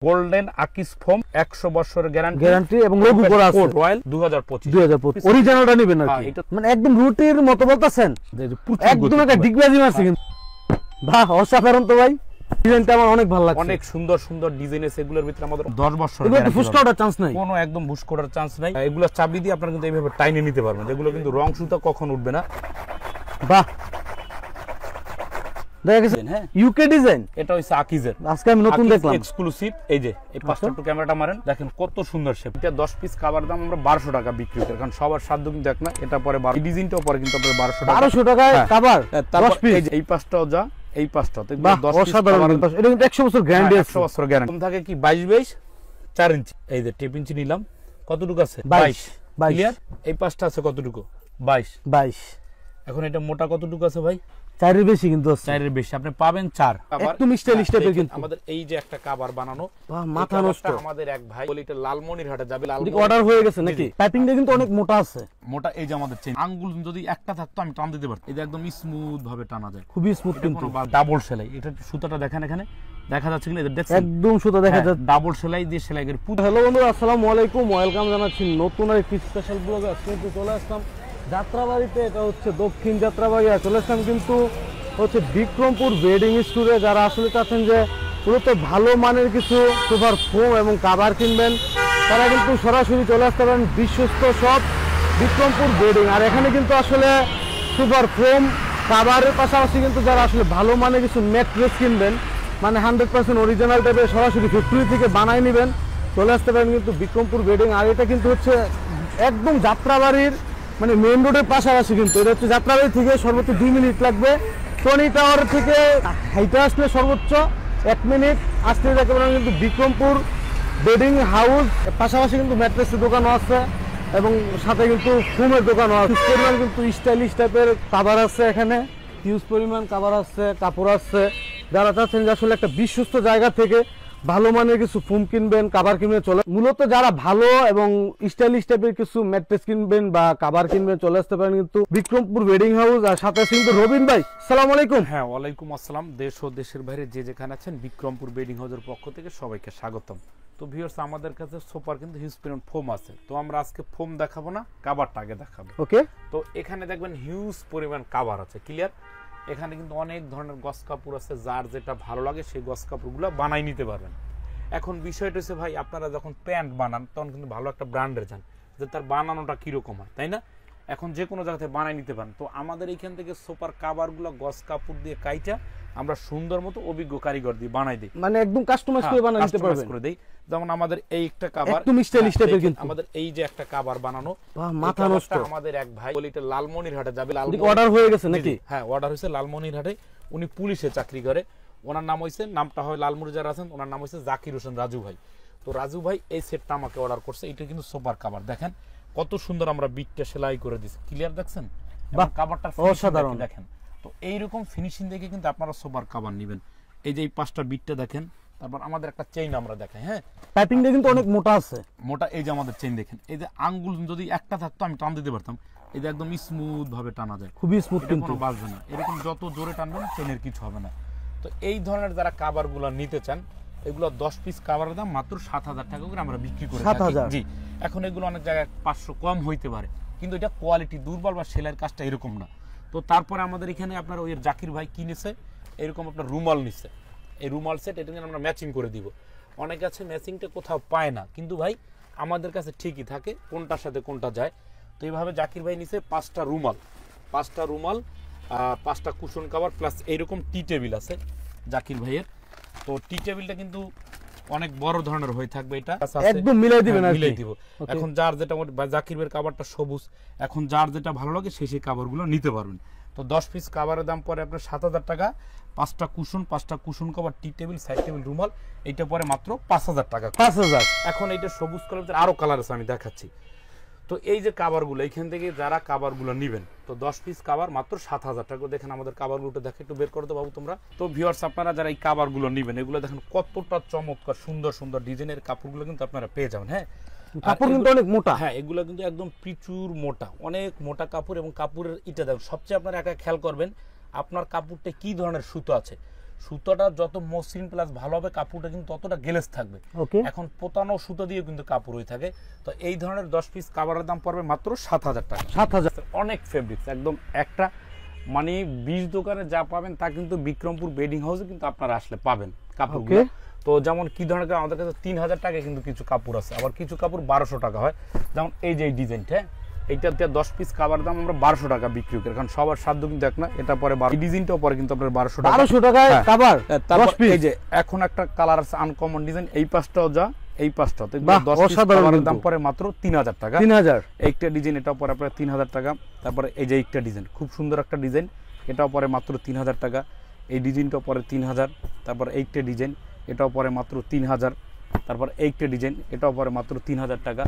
Golden আকিস foam 100 বছরের guarantee এবং লোগো করা আছে রয়্যাল 2025 অরিজিনালটা নেবেন আর কি মানে একদম রুটির মতো বলতাছেন একদম একটা ডিগবাজি মারছে কিন্তু বাহ অসাধারণ তো ভাই ডিজাইনটা আমার অনেক ভালো লাগছে অনেক সুন্দর সুন্দর ডিজাইন আছে এগুলোর ভিতরে আমাদের 10 বছর এগুলো একটু ফুস করার চান্স নাই কোনো একদম বুশ করার চান্স নাই এগুলো চাবি দিয়ে আপনারা কিন্তু এইভাবে টাইনে নিতে পারবেন যেগুলো কিন্তু রং সুতা কখন উঠবে না বাহ দেখেছেন হ্যাঁ ইউকে ডিজাইন এটা হইছে আকিজের আজকে আমি নতুন দেখলাম এক্সক্লুসিভ এই যে এই পাঁচটা একটু ক্যামেরাটা মারেন দেখেন কত সুন্দর শেপ এটা 10 পিস কভার দাম আমরা 1200 টাকা বিক্রি করি কারণ সবার সাধ্য কিন্তু দেখ না এটা পরে 12 ডিজাইনটাও পরে কিন্তু আপনাদের 1200 টাকায় কভার 10 পিস এই পাঁচটাও যা এই পাঁচটাও তো 10 পিস কভার এটা কিন্তু 100 বছর গ্যারান্টি আছে 100 বছর গ্যারান্টি কম থাকে কি 22 4 ইঞ্চি এই যে 2 ইঞ্চি নিলাম কতটুকু আছে 22 ক্লিয়ার এই পাঁচটা আছে কতটুকু 22 এখন এটা মোটা কতটুকু আছে ভাই 4 এর বেশি কিন্তু আছে 4 এর বেশি আপনি পাবেন 4 একদম স্টাইলিশ টাইপের কিন্তু আমাদের এই যে একটা কভার বানানো মাথা নষ্ট আমাদের এক ভাই বলিটা লালমনিরহাটে যাবে অর্ডার হয়ে গেছে নাকি পাইপিংটা কিন্তু অনেক মোটা আছে মোটা এই যে আমাদের চেইন আঙ্গুল যদি একটা থাকতো আমি টান দিতে পারতাম এটা একদম স্মুথ ভাবে টানা যায় খুবই স্মুথ কিন্তু ডাবল সেলাই এটা সুতাটা দেখেন এখানে দেখা যাচ্ছে কিনা একদম সুতা দেখা যাচ্ছে ডাবল সেলাই দিয়ে সেলাই করে হ্যালো বন্ধুরা আসসালামু আলাইকুম ওয়েলকাম জানাচ্ছি নতুন আরেকটি স্পেশাল ব্লগে আজকে চলে আসলাম যাত্রাবাড়িতে এটা হচ্ছে দক্ষিণ যাত্রাবাড়ি আর চলে আসলাম কিন্তু হচ্ছে বিক্রমপুর বেডিং স্টোরে যারা আসলে চাচ্ছেন যে মূলত ভালো মানের কিছু সুপার ফোম এবং কভার কিনবেন তারা কিন্তু সরাসরি চলে আসতে পারেন বিশ্বস্ত সব বিক্রমপুর বেডিং আর এখানে কিন্তু আসলে সুপার ফোম কভারের পাশাপাশি কিন্তু যারা আসলে ভালো মানের কিছু ম্যাট্রেস কিনবেন মানে 100% অরিজিনাল টাইপের সরাসরি ফ্যাক্টরি থেকে বানাই নেবেন চলে আসতে পারেন কিন্তু বিক্রমপুর বেডিং আর এটা কিন্তু হচ্ছে একদম যাত্রাবাড়ির মানে মেইন রোডের পাশাপাশি কিন্তু এটা হচ্ছে যাত্রাবাড়ি থেকে সর্বোচ্চ 2 মিনিট লাগবে টনি টাওয়ার থেকে হাইটে আসলে সর্বোচ্চ 1 মিনিট আসতে যাকে বলেন কিন্তু বিক্রমপুর বেডিং হাউস পাশাপাশি কিন্তু ম্যাট্রেসের দোকানও আছে এবং সাথে কিন্তু ফোমের দোকানও আছে পরিমাণ কিন্তু স্টাইলিশ টাইপের কভার আছে এখানে হিউজ পরিমাণ কভার আছে কাপড় আছে যারা চাচ্ছেন যে আসলে একটা বিশ্বস্ত জায়গা থেকে ভালো মানের কিছু ফোম কিনবেন কভার কিনবেন চলে মূলত যারা ভালো এবং স্টাইলিশ টাইপের কিছু ম্যাট্রেস কিনবেন বা কভার কিনবেন চলে আসতে পারেন কিন্তু বিক্রমপুর বেডিং হাউস আর সাথে কিন্তু রবিন ভাই আসসালামু আলাইকুম হ্যাঁ ওয়ালাইকুম আসসালাম দেশ ও দেশের বাইরে যে যেখানে আছেন বিক্রমপুর বেডিং হাউসের পক্ষ থেকে সবাইকে স্বাগতম তো ভিউয়ার্স আমাদের কাছে সোফার কিন্তু হিউজ পরিমাণ ফোম আছে তো আমরা আজকে ফোম দেখাবো না কভারটা আগে দেখাবো ওকে তো এখানে দেখবেন হিউজ পরিমাণ কভার আছে ক্লিয়ার এখানে কিন্তু অনেক ধরনের গস কাপড় আছে যার যেটা ভালো লাগে সেই গস কাপড়গুলো বানাই নিতে পারবেন এখন বিষয়টা হচ্ছে ভাই আপনারা যখন প্যান্ট বানান তখন কিন্তু ভালো একটা ব্র্যান্ডের যান যে তার বানানোটা কিরকম হয় তাই না এখন যে কোনো জায়গা থেকে বানাই নিতে পারেন তো আমাদের এইখান থেকে সোপার কাভারগুলো গস কাপড় দিয়ে কাইটা আমরা সুন্দর মতো অভিজ্ঞ কারিগর দিয়ে বানাই দিই মানে একদম কাস্টমাইজ করে বানাই নিতে পারবেন করে দেই যেমন আমাদের এই একটা কভার একদম স্টাইলিশ টাইপের কিন্তু আমাদের এই যে একটা কভার বানানো মাথা নষ্ট আমাদের এক ভাই বলিটা লালমনিরহাটে যাবে অর্ডার হয়ে গেছে নাকি হ্যাঁ অর্ডার হয়েছে লালমনিরহাটে উনি পুলিশে চাকরি করে ওনার নাম হইছে নামটা হয় লালমুড়ি যারা আছেন ওনার নাম হইছে জাকির হোসেন রাজু ভাই তো রাজু ভাই এই সেটটা আমাকে অর্ডার করছে এটা কিন্তু সোপার কভার দেখেন কত সুন্দর আমরা বিটটা সেলাই করে দিছি ক্লিয়ার দেখছেন বাহ কভারটা অসাধারণ দেখেন তো এইরকম ফিনিশিং দেখে কিন্তু আপনারা সোপার কভার নেবেন এই যে এই পাঁচটা বিটটা দেখেন তারপর আমাদের একটা চেইন আমরা দেখাই হ্যাঁ পাইপিংটা কিন্তু অনেক মোটা আছে মোটা এই যে আমাদের চেইন দেখেন এই যে আঙ্গুল যদি একটা থাকতো আমি টান দিতে পারতাম এই যে একদম স্মুথ ভাবে টানা যায় খুবই স্মুথ কিন্তু বাজবে না এরকম যত জোরে টানবেন চেইনের কিছু হবে না তো এই ধরনের যারা কভারগুলো নিতে চান এগুলো 10 পিস কভারের দাম মাত্র 7000 টাকা করে আমরা বিক্রি করে থাকি জি এখন এগুলো অনেক জায়গায় 500 কম হইতে পারে কিন্তু এটা কোয়ালিটি দুর্বল বা সেলাইয়ের কাজটা এরকম না তো তারপরে আমাদের এখানে আপনার ওই জাকির ভাই কিনেছে এরকম আপনার রুমাল নিচ্ছে এই রুমাল সেট এটা আমরা ম্যাচিং করে দিব অনেকে আছে ম্যাচিংটা কোথাও পায় না কিন্তু ভাই আমাদের কাছে ঠিকই থাকে কোনটার সাথে কোনটা যায় তো এইভাবে জাকির ভাই নিছে 5টা রুমাল 5টা কুশন কভার প্লাস এইরকম টি টেবিল আছে জাকির ভাইয়ের তো টি টেবিলটা কিন্তু অনেক বড় ধরনের হয়ে থাকবে এটা একদম মিলাই দিবেন আর মিলাই দিব এখন যার যেটা জাকির ভাইয়ের কভারটা সবুজ এখন যার যেটা ভালো লাগে সেই কভারগুলো নিতে পারবেন তো 10 পিস কভারের দাম পরে আপনার 7000 টাকা 5টা কুশন কভার টি টেবিল সাইড টেবিল রুমাল এটা পরে মাত্র 5000 টাকা 5000 এখন এটা সবুজ কালারের আরো কালার আছে আমি দেখাচ্ছি তো এই যে কভারগুলো এইখান থেকে যারা কভারগুলো নেবেন তো 10 পিস কভার মাত্র 7000 টাকা দেখেন আমাদের কভারগুলো দেখে একটু বের করে দাও বাবু তোমরা তো ভিউয়ার্স আপনারা যারা এই কভারগুলো নেবেন এগুলো দেখেন কতটা চমৎকার সুন্দর সুন্দর ডিজাইনের কাপড়গুলো কিন্তু আপনারা পেয়ে যাবেন হ্যাঁ কাপড় কিন্তু অনেক মোটা হ্যাঁ এগুলো কিন্তু একদম প্রচুর মোটা অনেক মোটা কাপড় এবং কাপড়ের ইটা দেখুন সবচেয়ে আপনারা একা খেয়াল করবেন আপনার কাপড়টা কি ধরনের সুতো আছে সুতোটা যত মসৃণ প্লাস ভালো হবে কাপড়টা কিন্তু ততটা গেলেজ থাকবে। ওকে, এখন পোতানো সুতো দিয়ে কিন্তু কাপড় হয়ে থাকে। তো এই ধরনের 10 পিস কাভারের দাম পড়বে মাত্র 7000 টাকা। 7000। অনেক ফেব্রিক্স একদম একটা মানে 20 দোকানে যা পাবেন তা কিন্তু বিক্রমপুর বেডিং হাউসে কিন্তু আপনারা আসলে পাবেন কাপড়গুলো। তো যেমন কি ধরনের আমাদের কাছে 3000 টাকা কিন্তু কিছু কাপড় আছে, আবার কিছু কাপড় 1200 টাকা হয়। যেমন এই যে এই ডিজাইনটা, এইটা 10 পিস কাভার দাম আমরা 1200 টাকা বিক্রি করি, কারণ সবার সাধ্য কিন্তু এক না। এটা পরে এই ডিজাইনটাও পরে কিন্তু আপনার 1200 টাকা, 1200 টাকায় কাভার। তারপর এই যে এখন একটা কালার আছে আনকমন ডিজাইন, এই পাশটাও যা এই পাশটাও, তো 10 পিস কাভারের দাম পরে মাত্র 3000 টাকা। 3000 একটা ডিজাইন, এটাও পরে আপনার 3000 টাকা। তারপরে এই যে একটা ডিজাইন, খুব সুন্দর একটা ডিজাইন, এটাও পরে মাত্র 3000 টাকা। এই ডিজাইনটাও পরে 3000। তারপর এইটা ডিজাইন, এটাও পরে মাত্র 3000। তারপর এইটা ডিজাইন, এটাও পরে মাত্র 3000 টাকা।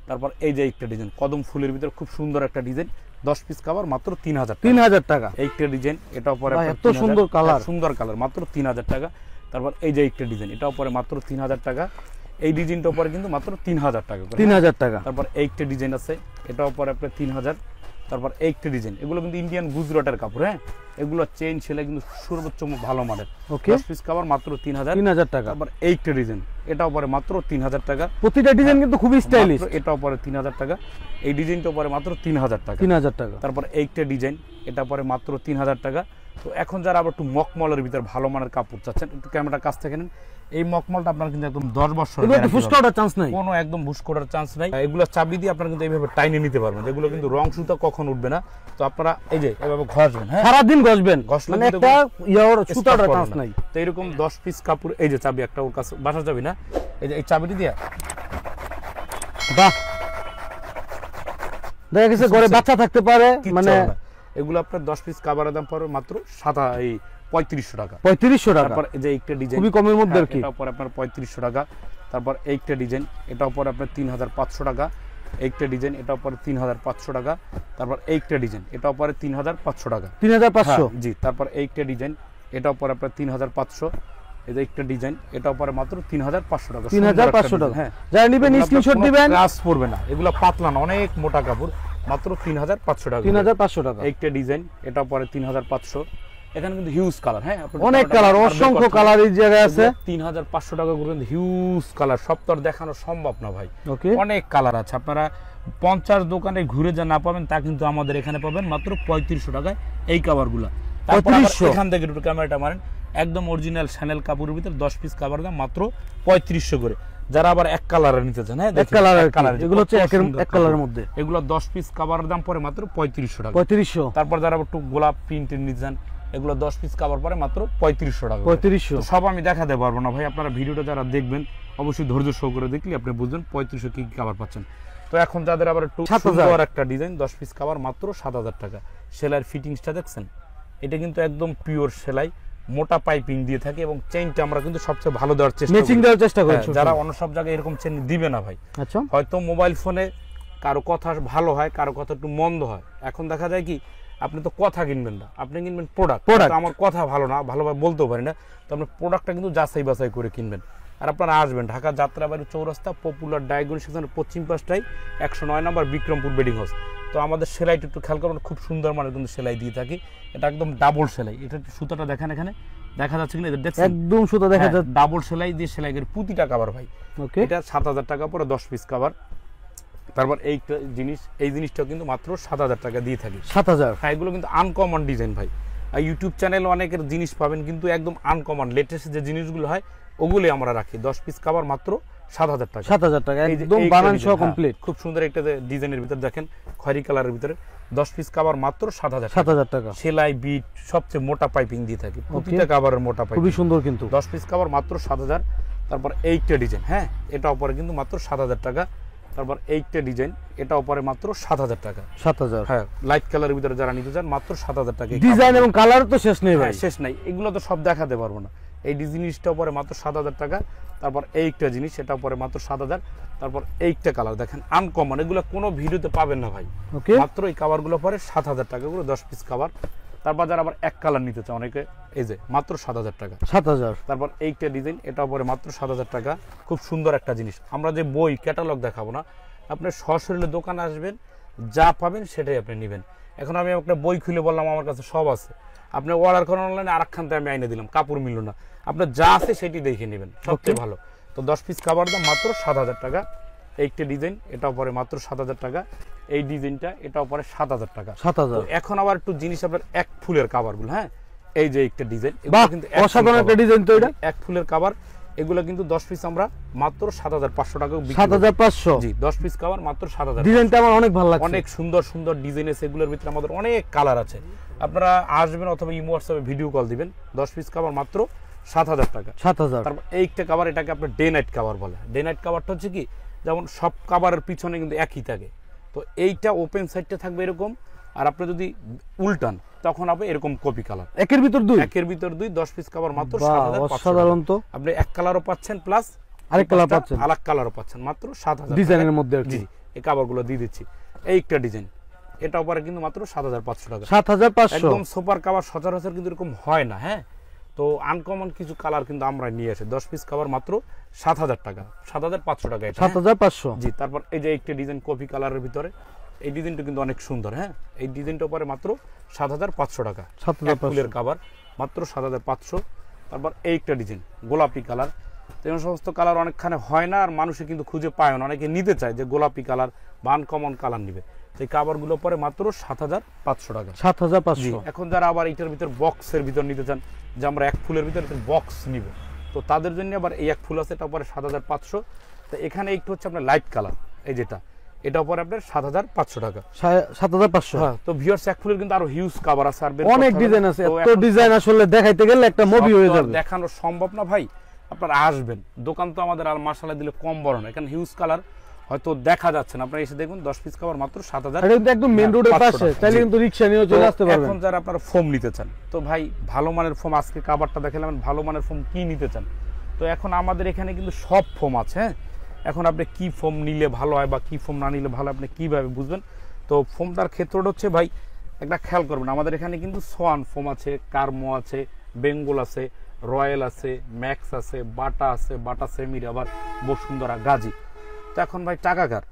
তারপর এই যে একটা ডিজাইন কদম ফুলের ভিতরে খুব সুন্দর একটা ডিজাইন, 10 পিস কাভার মাত্র 3000 টাকা। এইটা ডিজাইন, এটাও পরে এত সুন্দর কালার, সুন্দর কালার, মাত্র 3000 টাকা। তারপর এই যে একটা ডিজাইন, এটাও পরে মাত্র 3000 টাকা। এই ডিজাইনটাও পরে কিন্তু মাত্র 3000 টাকা। 3000 টাকা। তারপর এইটা ডিজাইন আছে, এটাও পরে আপনার 3000। তারপর এইটা ডিজাইন, এগুলো কিন্তু ইন্ডিয়ান গুজরাটের কাপড়। হ্যাঁ, এগুলো চেইন সেলাই কিন্তু সর্বোচ্চ ভালো মানের। ওকে, 10 পিস কাভার মাত্র 3000 টাকা। তারপর এইটা ডিজাইন, এটাও পরে মাত্র 3000 টাকা। প্রতিটা ডিজাইন কিন্তু খুবই স্টাইলিশ। এটাও পরে 3000 টাকা। এই ডিজাইনটাও পরে মাত্র 3000 টাকা। 3000 টাকা। তারপর এইটা ডিজাইন, এটা পরে মাত্র 3000 টাকা। তো এখন যারা আবার একটু মকমলের ভিতর ভালো মানের কাপড় চাচ্ছেন, একটু ক্যামেরার কাছ থেকে নেন। এই মকমলটা আপনার কিন্তু একদম 10 বছর বুশ করার চান্স নাই, কোনো একদম বুশ করার চান্স নাই। এগুলো চাবি দিয়ে আপনারা কিন্তু এইভাবে টাইনে নিতে পারবেন, এগুলো কিন্তু রং সুতা কখন উঠবে না। তো আপনারা এই যে এভাবে ঘষবেন, হ্যাঁ সারা দিন ঘষবেন, মানে একটা ইয়ার সুতার চান্স নাই। তো এরকম 10 পিস কাপড়, এই যে চাবি একটা ওর কাছে বাসা চাবি না, এই যে এই চাবিটি দিয়া, বাহ, দেখা গেছে ঘরে বাচ্চা থাকতে পারে, মানে এগুলো আপনার 10 পিস কাভারের দাম পড়বে মাত্র 3500 টাকা। 3500 টাকা। তারপর এই যে একটা ডিজাইন খুবই কমের মধ্যে আর কি, এটাও পরে আপনার 3500 টাকা। তারপর এইটা ডিজাইন, এটাও পরে আপনার 3500 টাকা। এইটা ডিজাইন, এটাও পরে 3500 টাকা। তারপর এইটা ডিজাইন, এটাও পরে 3500 টাকা। 3500 জি। তারপর এইটা ডিজাইন, এটাও পরে আপনার 3500। এই যে একটা ডিজাইন, এটাও পরে মাত্র 3500 টাকা। 3500 টাকা। হ্যাঁ, যারা নেবেন স্ক্রিনশট দিবেন, ক্লাস পড়বে না, এগুলো পাতলা না, অনেক মোটা কাপড়, মাত্র 3500 টাকা। 3500 টাকা। একটা ডিজাইন, এটাও পরে 3500। এখানে কিন্তু হিউজ কালার, হ্যাঁ অনেক কালার, অসংখ্য কালার এই জায়গায় আছে। 3500 টাকা করে হিউজ কালার, সব তো আর দেখানো সম্ভব না ভাই। ওকে, অনেক কালার আছে, আপনারা 50 দোকানে ঘুরে যা না পাবেন তা কিন্তু আমাদের এখানে পাবেন মাত্র 3500 টাকায় এই কাভারগুলো। তারপর এখান থেকে একটু ক্যামেরাটা মারেন, একদম অরিজিনাল শ্যানেল কাপড়ের ভিতর 10 পিস কাভার দাম মাত্র 3500 করে। যারা আবার এক কালারের নিতে চান, হ্যাঁ এক কালার, এগুলো হচ্ছে এক কালারের মধ্যে, এগুলো 10 পিস কাভারের দাম পরে মাত্র 3500 টাকা। 3500। তারপর যারা একটু গোলাপ প্রিন্টের নিতে চান, এগুলো 10 পিস কাভার পরে মাত্র 3500 টাকা। 3500। সব আমি দেখাতে পারবো না ভাই, আপনারা ভিডিওটা যারা দেখবেন অবশ্যই ধৈর্য সহকারে দেখলে আপনি বুঝবেন 3500 কি কাভার পাচ্ছেন। তো এখন যাদের আবার একটু সুন্দর একটা ডিজাইন 10 পিস কাভার মাত্র 7000 টাকা। সেলাইয়ের ফিটিংসটা দেখছেন, এটা কিন্তু একদম পিওর সেলাই, মোটা পাইপিং দিয়ে থাকে এবং চেইনটা আমরা কিন্তু সবচেয়ে ভালো দেওয়ার চেষ্টা করি। যারা অন্য সব জায়গায় এরকম চেইন দিবে না ভাই। আচ্ছা, হয়তো মোবাইল ফোনে কারো কথা ভালো হয়, কারো কথা একটু মন্দ হয়। এখন দেখা যায় কি, আপনি তো কথা কিনবেন না, আপনি কিনবেন প্রোডাক্ট। আমার কথা ভালো না, ভালোভাবে বলতেও পারি না, তো আপনি প্রোডাক্টটা কিন্তু যাচাই বাছাই করে কিনবেন। আর আপনারা আসবেন ঢাকা যাত্রাবাড়ি চৌরাস্তা পপুলার ডায়াগনস্টিক সেন্টারের পশ্চিম পাশটায় 109 নম্বর বিক্রমপুর বেডিং হাউস। তো আমাদের সেলাইটা একটু খেয়াল করবেন, খুব সুন্দর মানের কিন্তু সেলাই দিয়ে থাকি। এটা একদম ডাবল সেলাই, এটা সুতাটা দেখেন, এখানে দেখা যাচ্ছে কিনা, একদম সুতা দেখা যাচ্ছে, ডাবল সেলাই দিয়ে সেলাই করে প্রতিটা কাভার ভাই। ওকে, এটা 7000 টাকা পরে 10 পিস কাভার। তারপর এই জিনিস, এই জিনিসটাও কিন্তু মাত্র 7000 টাকা দিয়ে থাকি। 7000। হ্যাঁ, এগুলো কিন্তু আনকমন ডিজাইন ভাই। আর ইউটিউব চ্যানেলে অনেকের জিনিস পাবেন কিন্তু একদম আনকমন লেটেস্ট যে জিনিসগুলো হয় ওগুলোই আমরা রাখি। 10 পিস কাভার মাত্র 7000 টাকা। 7000 টাকা একদম বানান সহ কমপ্লিট। খুব সুন্দর একটা ডিজাইনের ভিতর দেখেন, খয়েরি কালারের ভিতরে 10 পিস কাভার মাত্র 7000 টাকা। সেলাই বিট সবচেয়ে মোটা পাইপিং দিয়ে থাকি, প্রতিটা কাভারের মোটা পাইপিং, খুবই সুন্দর কিন্তু। 10 পিস কাভার মাত্র 7000। তারপর এইটা ডিজাইন, হ্যাঁ এটাও পরে কিন্তু মাত্র 7000 টাকা। তারপর এইটা ডিজাইন, এটাও পরে মাত্র 7000 টাকা। 7000, হ্যাঁ লাইট কালারের ভিতরে যারা নিতে চান মাত্র 7000 টাকা। ডিজাইন এবং কালার তো শেষ নেই ভাই, শেষ নাই, এগুলো তো সব দেখাতে পারবো না। এই জিনিসটাও পরে মাত্র 7000 টাকা। তারপর এইটা জিনিস, এটাও পরে মাত্র 7000। তারপর এইটা কালার দেখেন আনকমন, এগুলো কোনো ভিডিওতে পাবেন না ভাই। ওকে, মাত্র এই কাভারগুলো পরে 7000 টাকা করে 10 পিস কাভার। তারপর যারা আবার এক কালার নিতে চান অনেকে, এই যে মাত্র 7000 টাকা। 7000। তারপর এইটা ডিজাইন, এটাও পরে মাত্র 7000 টাকা। খুব সুন্দর একটা জিনিস, আমরা যে বই ক্যাটালগ দেখাবো না, আপনি সরাসরি দোকানে আসবেন, যা পাবেন সেটাই আপনি নেবেন। এখন আমি একটা বই খুলে বললাম আমার কাছে সব আছে, আপনি অর্ডার করেন অনলাইনে, আরেকখানতে আমি আইনে দিলাম, কাপড় মিলল না, আপনার যা আছে সেটি দেখে নেবেন, সবচেয়ে ভালো। তো 10 পিস কাভার দাম মাত্র 7,000 টাকা। এইটা ডিজাইন, এটাও পরে মাত্র 7,000 টাকা। এই ডিজাইনটা, এটাও পরে 7,000 টাকা। 7,000। এখন আবার একটু জিনিস আপনার এক ফুলের কাভারগুলো, হ্যাঁ, এই যে একটা ডিজাইন, কিন্তু অসাধারণ একটা ডিজাইন তো এটা, এক ফুলের কাভার। এগুলো কিন্তু 10 পিস আমরা মাত্র 7,500 টাকা বিক্রি করি। 7,500? জি, 10 পিস কাভার মাত্র 7,000। ডিজাইনটা আমার অনেক ভালো লাগছে, অনেক সুন্দর সুন্দর ডিজাইন আছে এগুলোর ভিতরে, আমাদের অনেক কালার আছে। আপনারা আসবেন অথবা ইমো হোয়াটসঅ্যাপে ভিডিও কল দিবেন। 10 পিস কাভার মাত্র 7,000 টাকা। 7,000। তারপর এইটা কাভার, এটাকে আপনার ডে নাইট কাভার বলে। ডে নাইট কাভারটা হচ্ছে কি, যেমন সব কাভারের পিছনে কিন্তু একই থাকে, তো এইটা ওপেন সাইডটা থাকবে এরকম, আর আপনি যদি উল্টান তখন হবে এরকম কপি কালার। একের ভিতর দুই? একের ভিতর দুই। 10 পিস কাভার মাত্র 7,500। অসাধারণ তো। আপনি এক কালারও পাচ্ছেন, প্লাস আরেক কালার পাচ্ছেন, আরেক কালারও পাচ্ছেন, মাত্র 7,000 ডিজাইনের মধ্যে। জি, এই কাভারগুলো দিয়ে দিচ্ছি। এইটা ডিজাইন, এটাও পরে কিন্তু মাত্র 7,500 টাকা। 7,500। একদম সুপার কাভার সচরাচর কিন্তু এরকম হয় না, হ্যাঁ, তো আনকমন কিছু কালার কিন্তু আমরা নিয়ে আসি। 10 পিস কাভার মাত্র 7,000 টাকা, 7,500 টাকা এটা। 7,500। জি, তারপর এই যে একটা ডিজাইন কফি কালারের ভিতরে, এই ডিজাইনটা কিন্তু অনেক সুন্দর, হ্যাঁ, এই ডিজাইনটা পরে মাত্র 7,500 টাকা। 7,500 ফুলের কাভার মাত্র 7,500। তারপর এই একটা ডিজাইন গোলাপি কালার, এই সমস্ত কালার অনেকখানে হয় না, আর মানুষে কিন্তু খুঁজে পায় না, অনেকে নিতে চায় যে গোলাপি কালার বা আনকমন কালার নিবে। এই কাভারগুলো পরে মাত্র 7,500 টাকা। 7,500। এখন যারা আবার এটার ভিতর বক্সের ভিতর নিতে চান, যে আমরা এক ফুলের ভিতরে বক্স নিব, তো তাদের জন্য আবার এই এক ফুল আছে, এটা পরে 7,500। তো এখানে একটু হচ্ছে আপনার লাইট কালার, এই যেটা, এটা পরে আপনার 7,500 টাকা। 7,500। হ্যাঁ, তো ভিউয়ার্স এক ফুলের কিন্তু আরো হিউজ কাভার আছে, আর অনেক ডিজাইন আছে। এত ডিজাইন আসলে দেখাইতে গেলে একটা মুভি হয়ে যাবে, দেখানো সম্ভব না ভাই। আপনারা আসবেন, দোকান তো আমাদের আর মাশাআল্লাহ দিলে কম বড় না, এখানে হিউজ কালার হয়তো দেখা যাচ্ছে না, আপনারা এসে দেখুন। 10 পিস কাভার মাত্র 7,000। এটা কিন্তু একদম মেইন রোডের পাশে, চাইলে কিন্তু রিকশা নিয়ে চলে আসতে পারবেন। এখন যারা আপনারা ফোম নিতে চান, তো ভাই ভালো মানের ফোম, আজকে কাভারটা দেখালাম, ভালো মানের ফোম কি নিতে চান, তো এখন আমাদের এখানে কিন্তু সব ফোম আছে, হ্যাঁ। এখন আপনি কি ফোম নিলে ভালো হয় বা কি ফোম না নিলে ভালো, আপনি কিভাবে বুঝবেন? তো ফোমটার ক্ষেত্রটা হচ্ছে ভাই একটা খেয়াল করবেন, আমাদের এখানে কিন্তু সোয়ান ফোম আছে, কার্মো আছে, বেঙ্গল আছে, রয়্যাল আছে, ম্যাক্স আছে, বাটা আছে, বাটা সেমির, আবার বসুন্ধরা, গাজী। তো এখন ভাই টাকা কার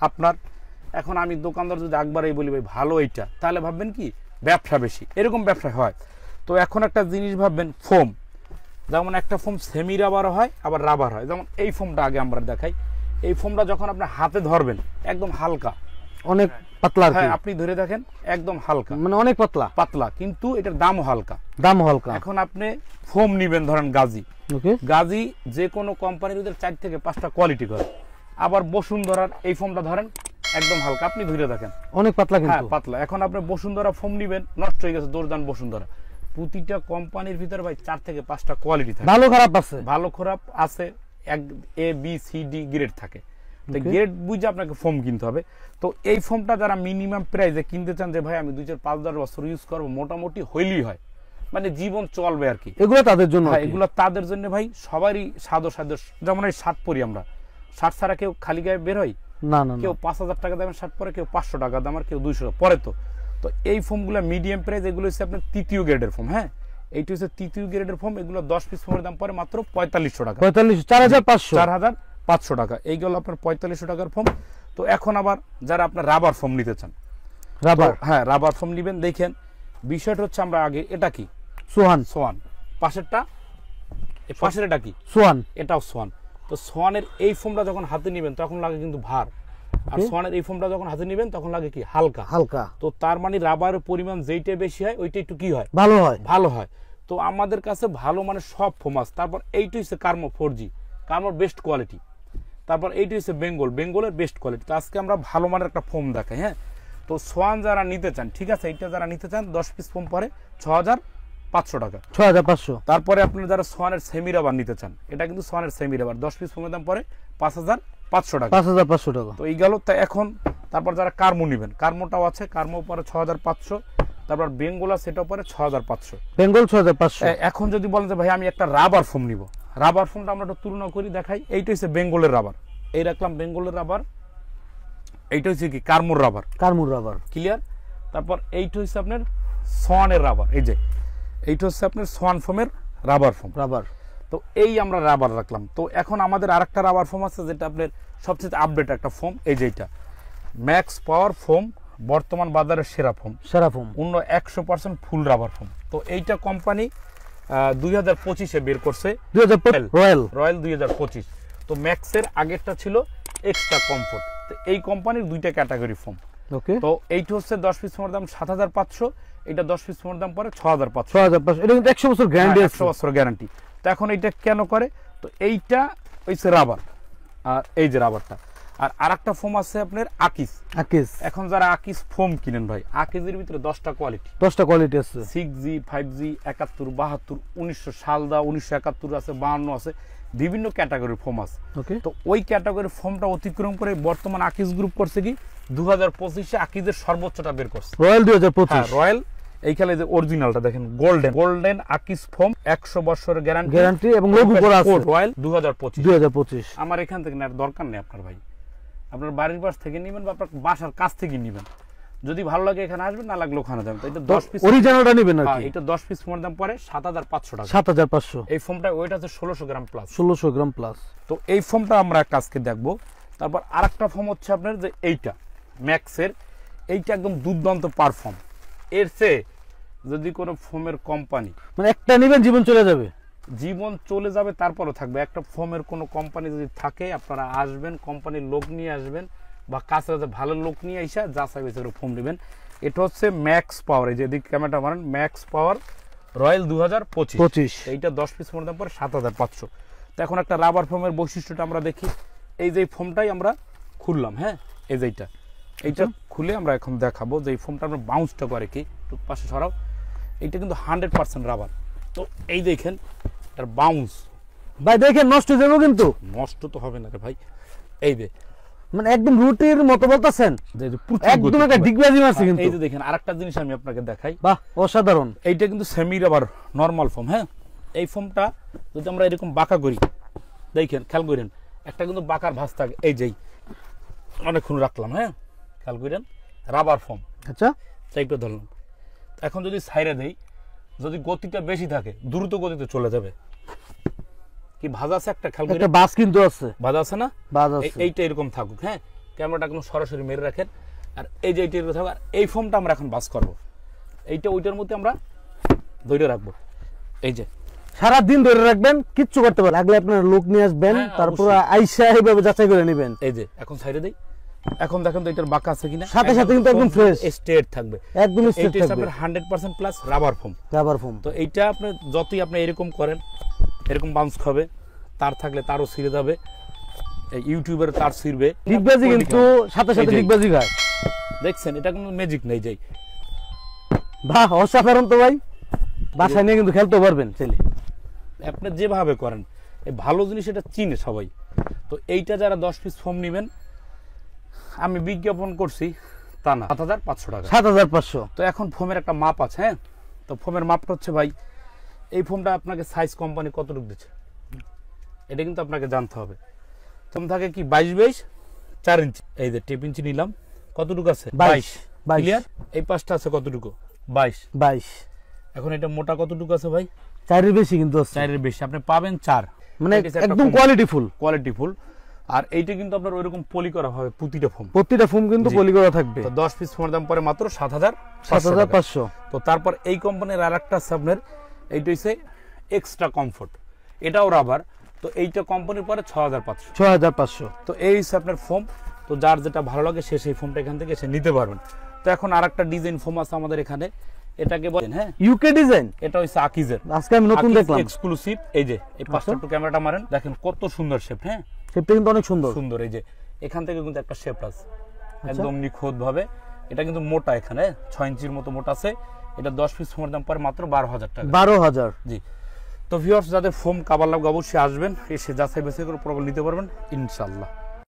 আপনার? এখন আমি দোকানদার যদি একবারই বলি ভাই ভালো এইটা, তাহলে ভাববেন কি ব্যবসা বেশি, এরকম ব্যবসা হয়। তো এখন একটা জিনিস ভাববেন, ফোম, যেমন একটা ফোম সেমি রাবার হয়, আবার রাবার হয়। যেমন এই ফোমটা আগে আমরা দেখাই, এই ফোমটা যখন আপনি হাতে ধরবেন একদম হালকা, অনেক পাতলা, হ্যাঁ, আপনি ধরে দেখেন একদম হালকা, মানে অনেক পাতলা পাতলা, কিন্তু এটার দামও হালকা, দামও হালকা। এখন আপনি ফোম নিবেন, ধরেন গাজী, ওকে, গাজী যে কোনো কোম্পানির ওদের 4 থেকে 5টা কোয়ালিটি করে। আবার বসুন্ধরার এই ফোমটা ধরেন একদম হালকা, আপনি ধরে দেখেন অনেক পাতলা, কিন্তু পাতলা। এখন আপনি বসুন্ধরা ফোম নিবেন, নষ্ট হয়ে গেছে, দৌড়দান বসুন্ধরা। প্রতিটা কোম্পানির ভিতরে ভাই 4 থেকে 5টা কোয়ালিটি থাকে, ভালো খারাপ আছে, ভালো খারাপ আছে, এক A B C D grade থাকে। তো গ্রেড বুঝে আপনাকে ফোম কিনতে হবে। তো এই ফোমটা যারা মিনিমাম প্রাইসে কিনতে চান, যে ভাই আমি 2, 4, 5, 10 বছর ইউজ করবো, মোটামুটি হইলেই হয়, মানে জীবন চলবে আর কি, এগুলো তাদের জন্য। এগুলো তাদের জন্য ভাই, সবারই সাদো, যেমন এই শার্ট পরি আমরা, শার্ট ছাড়া কেউ খালি গায়ে বের হয় না, না, কেউ 5,000 টাকা দামের শার্ট পরে, কেউ 500 টাকা দামের, কেউ 200 পরে। তো এই ফোমগুলো মিডিয়াম প্রাইস, এগুলো হচ্ছে আপনার 3য় গ্রেডের ফোম, হ্যাঁ, এইটি হচ্ছে 3য় গ্রেডের ফোম। এগুলো 10 পিস ফোমের দাম পরে মাত্র 4500 টাকা, 4,500 টাকা। এইগুলো আপনার 4500 টাকার ফোম। তো এখন আবার যারা আপনার রাবার ফোম নিতে চান, রাবার, হ্যাঁ, রাবার ফোম নিবেন। দেখেন বিষয়টা হচ্ছে, আমরা আগে এটা কি সোয়ান, পাশেরটা, পাশের এটা কি সোয়ান, এটাও সোয়ান। তো সোয়ানের এই ফোমটা যখন হাতে নিবেন তখন লাগে কিন্তু ভার, আর সোয়ানের এই ফোমটা যখন হাতে নিবেন তখন লাগে কি হালকা হালকা। তো তার মানে রাবারের পরিমাণ যেইটা বেশি হয় ওইটা একটু কি হয়, ভালো হয়। তো আমাদের কাছে ভালো মানে সব ফোম আছে। তারপর এইটা হচ্ছে কার্মো 4G, কার্মোর বেস্ট কোয়ালিটি। তারপর এইটা হচ্ছে বেঙ্গলের বেস্ট কোয়ালিটি। তো আজকে আমরা ভালো মানের একটা ফোম দেখাই, হ্যাঁ। তো সোয়ান যারা নিতে চান, ঠিক আছে, এইটা যারা নিতে চান 10 পিস ফোম পরে 6,500 টাকা, 6,500। তারপরে আপনারা যারা সোয়ানের সেমি রাবার নিতে চান, এটা কিন্তু সোয়ানের সেমি রাবার, 10 পিস ফোমের দাম পরে 5,500 টাকা, 5,500 টাকা। তো এই গেল। তা এখন তারপর যারা কার্মো নেবেন, কার্মোটাও আছে, কার্মো পরে 6,500। তারপর বেঙ্গল আছে, সেটাও পরে 6,500, বেঙ্গল 6,500। এখন যদি বলেন যে ভাই আমি একটা রাবার ফোম নিব, রাবার ফোমটা আমরা একটু তুলনা করি দেখাই। এইটা হচ্ছে বেঙ্গলের রাবার, এই রাখলাম বেঙ্গলের রাবার। এইটা হচ্ছে কি কার্মোর রাবার, ক্লিয়ার। তারপর এইটা হচ্ছে আপনার সোয়ানের রাবার, এই যে এইটা হচ্ছে আপনার সোয়ান ফোমের রাবার। তো এই আমরা রাবার রাখলাম। তো এখন আমাদের আরেকটা রাবার ফোম আছে, যেটা আপনার সবচেয়ে আপডেট একটা ফোম, এই যে এটা ম্যাক্স পাওয়ার ফোম, বর্তমান বাজারের সেরা ফোম, 100% ফুল রাবার ফোম। তো এইটা কোম্পানি 2025-এ বের করছে, 2025 রয়্যাল 2025। তো ম্যাক্সের আগেরটা ছিল এক্সট্রা কমফোর্ট। তো এই কোম্পানির দুইটা ক্যাটাগরি ফোম। ওকে, তো এইটা হচ্ছে 10 পিস ফোমের দাম 7500, এটা 10 পিস ফোমের দাম পরে 6500। 6500, এটা কিন্তু 100 বছর গ্যারান্টি আছে, 100 বছর গ্যারান্টি। তো এখন এইটা কেন করে, তো এইটা হইছে রাবার, আর এই যে রাবারটা। আর আরেকটা ফোম আছে আপনার আকিস। এখন যারা আকিস ফোম কিনেন ভাই, আকিসের ভিতরে 10টা কোয়ালিটি আছে, 6G 5G 71 72 1900 সাল দা 1971 আছে, 52 আছে, বিভিন্ন ক্যাটাগরির ফোম আছে। ওকে, তো ওই ক্যাটাগরির ফোমটা অতিক্রম করে বর্তমান আকিস গ্রুপ করছে কি 2025-এ আকিসের সর্বোচ্চটা বের করছে, রয়্যাল 2025। রয়্যাল এইখানে যে অরিজিনালটা দেখেন, গোল্ডেন আকিস ফোম, 100 বছরের গ্যারান্টি এবং লোগো করা আছে, রয়্যাল 2025। 2025। আমার এখান থেকে নেওয়ার দরকার নেই আপনার ভাই, আপনার বাড়ির পাশ থেকে নেবেন বা আপনার বাসার কাছ থেকে নেবেন, যদি ভালো লাগে এখানে আসবেন, না লাগলে ওখানে যাবেন। তো এটা 10 পিস অরিজিনালটা নেবেন আর কি, এটা 10 পিস ফোমের দাম পড়ে 7500 টাকা। 7500। এই ফোমটা ওয়েট আছে 1600 গ্রাম প্লাস, 1600 গ্রাম প্লাস। তো এই ফোমটা আমরা কাজকে দেখবো। তারপর আরেকটা ফোম হচ্ছে আপনার যে এইটা ম্যাক্সের, এইটা একদম দুর্দান্ত পারফর্ম। এর চেয়ে যদি কোনো ফোমের কোম্পানি, মানে একটা নেবেন জীবন চলে যাবে, তারপরও থাকবে। একটা ফোমের কোনো কোম্পানি যদি থাকে, আপনারা আসবেন, কোম্পানির লোক নিয়ে আসবেন বা কাছে ভালো লোক নিয়ে আইসা যাচাই বাছাই করে ফোম নেবেন। এটা হচ্ছে ম্যাক্স পাওয়ার, এই যে এদিকে ক্যামেরাটা মারেন, ম্যাক্স পাওয়ার রয়্যাল 2025। এইটা 10 পিস ফোমের দাম পরে 7500। তো এখন একটা রাবার ফোমের বৈশিষ্ট্যটা আমরা দেখি। এই যে ফোমটাই আমরা খুললাম, হ্যাঁ, এই যে এইটা খুলে আমরা এখন দেখাবো যে এই ফোমটা আমরা বাউন্সটা করে কি, একটু পাশে সরাও। এইটা কিন্তু 100% রাবার। তো এই দেখেন এটার বাউন্স ভাই, দেখেন নষ্ট হয়ে যাবে, কিন্তু নষ্ট তো হবে না রে ভাই। এই যে মানে একদম রুটির মতো বলতাছেন, একদম একটা ডিগবাজি মারছে কিন্তু। এই যে দেখেন আরেকটা জিনিস আমি আপনাকে দেখাই, বাহ, অসাধারণ। এইটা কিন্তু সেমি রাবার নরমাল ফোম, হ্যাঁ। এই ফোমটা যদি আমরা এরকম বাঁকা করি, দেখেন খেয়াল করেন, একটা কিন্তু বাঁকার ভাঁজ থাকে, এই যেই অনেকক্ষণ রাখলাম, হ্যাঁ, খেয়াল করেন, রাবার ফোম। আচ্ছা, চাইটা ধরলাম, এখন যদি সাইরে দেই, যদি গতিটা বেশি থাকে দ্রুত গতিতে চলে যাবে। কি ভাঁজ আছে একটা, খেয়াল করেন, একটা বাস কিন্তু আছে, ভাঁজ আছে না, বাস আছে। এইটা এরকম থাকুক, হ্যাঁ, ক্যামেরাটা একদম সরাসরি মেরে রাখেন। আর এই যে এইটা এরকম থাকুক। আর এই ফোমটা আমরা এখন বাস করব, এইটা ওইটার মধ্যে আমরা ধরে রাখবো। এই যে সারা দিন ধরে রাখবেন, কিচ্ছু করতে পারবেন, লাগলে আপনার লোক নিয়ে আসবেন, তারপর আইসা এইভাবে যাচাই করে নেবেন। এই যে এখন সাইডে দেই, এখন দেখেন তো এটার বাঁকা আছে কিনা, সাথে সাথে কিন্তু একদম ফ্রেশ স্ট্রেট থাকবে, একদম স্ট্রেট থাকবে, 100% প্লাস রাবার ফোম। তো এইটা আপনি যতই আপনি এরকম করেন, এরকম বাউন্স খাবে, তার থাকলে তারও ছিঁড়ে যাবে, ইউটিউবের তার ছিঁড়বে, ডিগবাজি কিন্তু সাথে সাথে ডিগবাজি খায়। দেখছেন, এটা কোনো ম্যাজিক নেই। যাই বাহ, অসাধারণ তো ভাই, বাসায় নিয়ে কিন্তু খেলতে পারবেন ছেলে, আপনি যেভাবে করেন। এই ভালো জিনিস এটা চিনে সবাই। তো এইটা যারা 10 পিস ফোম নেবেন, আমি বিজ্ঞাপন করছি তা না, 7500 টাকা, 7500। তো এখন ফোমের একটা মাপ আছে, হ্যাঁ। তো ফোমের মাপটা হচ্ছে ভাই, এই ফোমটা আপনাকে সাইজ কোম্পানি কতটুকু দিচ্ছে এটা কিন্তু আপনাকে জানতে হবে। ফোম থাকে কি 22 4 ইঞ্চি, এই যে টেপ ইঞ্চি নিলাম, কতটুকু আছে 22 ক্লিয়ার। এই পাশটা আছে কতটুকু 22। এখন এটা মোটা কতটুকু আছে ভাই, 4 এর বেশি কিন্তু আছে, 4 এর বেশি আপনি পাবেন 4, মানে একদম কোয়ালিটিফুল। আর এইটা কিন্তু আপনার ওইরকম পলি করা হবে, প্রতিটা ফোম কিন্তু পলি করা থাকবে। তো 10 পিস ফোমের দাম পরে মাত্র 7500। তো তারপর এই কোম্পানির আরেকটা আছে আপনার, এইটা হচ্ছে এক্সট্রা কমফোর্ট, এটাও রাবার। তো এইটা কোম্পানির পরে 6500। তো এই হচ্ছে আপনার ফোম। তো যার যেটা ভালো লাগে সে সেই ফোমটা এখান থেকে এসে নিতে পারবেন। তো এখন আরেকটা ডিজাইন ফোম আছে আমাদের এখানে, এটাকে বলেন, হ্যাঁ, ইউকে ডিজাইন। এটা হচ্ছে আকিজের, আজকে আমি নতুন দেখলাম, এক্সক্লুসিভ। এই যে এই পাঁচটা একটু ক্যামেরাটা মারেন, দেখেন কত সুন্দর শেপ, হ্যাঁ, শেপটা কিন্তু অনেক সুন্দর। এই যে এখান থেকে কিন্তু একটা শেপ আছে একদম নিখুঁত ভাবে। এটা কিন্তু মোটা, এখানে 6 ইঞ্চির মতো মোটা আছে। এটা 10 পিস ফোমের দাম পরে মাত্র 12000 টাকা। 12000, জি। তো ভিউয়ার্স, যাদের ফোম কাবার লাগবে অবশ্যই আসবেন, এসে যাচাই বাছাই করে প্রবল নিতে পারবেন ইনশাআল্লাহ।